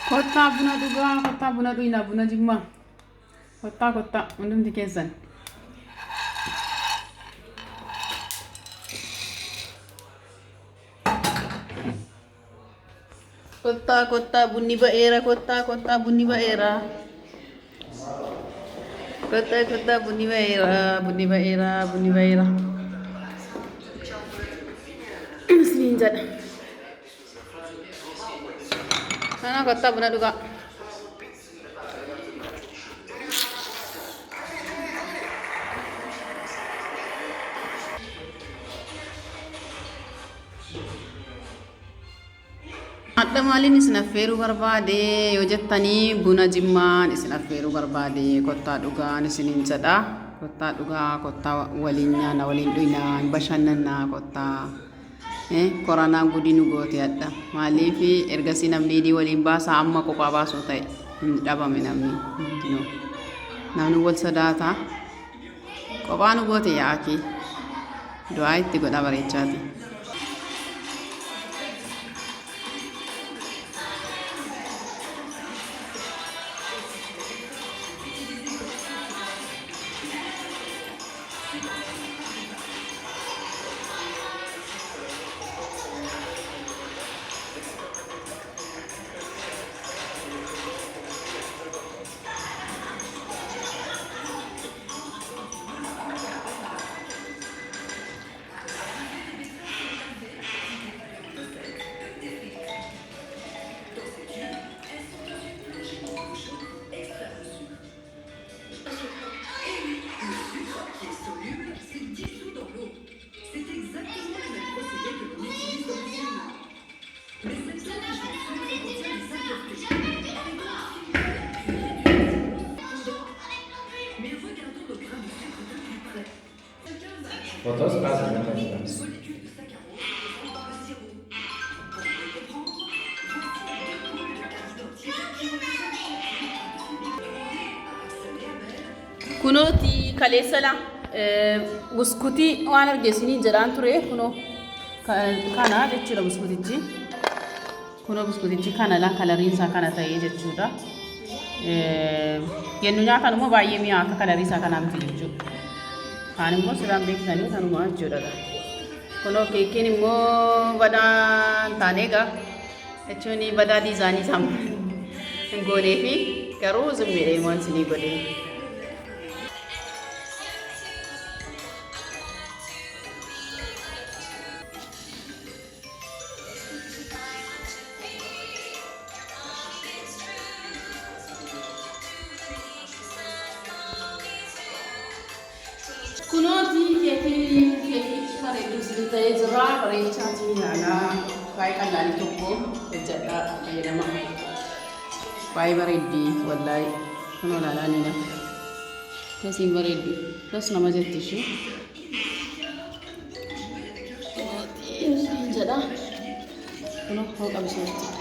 Kota buna duga, kota buna duina, buna jimma. Kota, undum dikesan. Kota bunni baera, kota bunni baera. Kota bunni baera, bunni baera. Sinin jada. Sana kota buna duga. Adda maalin isin affeeruu barbaade yoo jettanii buna jimmaan isin affeeruu barbaade kottaa dhugaan isiniin jedha. Kottaa dhugaa, kottaa waliin nyaanna, waliin dhuynaa, bashannannaa kottaa. Koranaan gudinu goote adda. Maaliif ergasii namni waliin baasaa amma kophaa baasuu ta'e hin dhabame namni. Namni wal sodaata. Kophaa nu goote yaaki. Du'aa itti godha bareechaati. Fotos pas ya. Kunooti kaleessala buskutii waan argeessinii jedhaan ture kunoo kana jechuudha buskutichi. Kunoo buskutichi kana la kalariinsaa kana ta'ee jechuudha. Yennu nyaatan immoo baay'ee mi'aa akka kalariinsaa kanaa miti jechuudha. Kaan immoo sidaan beeksisanii kanuma jechuudha. Kunoo keekiin immoo badaa taanee egaa jechuun badaa diizaanii isaa hin goonee fi garuu zimmeedha immoo isinii godhee. Kunooti keekii bareedu isin ta'ee jira. Bareechaatiin yaalaa baay'ee qal'aanii tokko hojjedhaa fayyadama. Baay'ee bareeddi wallaahi kunoo ilaalaa ni nama. Kasiin bareeddu tas nama jetti ishee. Kunooti isin jedha. Kunoo hoo qabisheetti.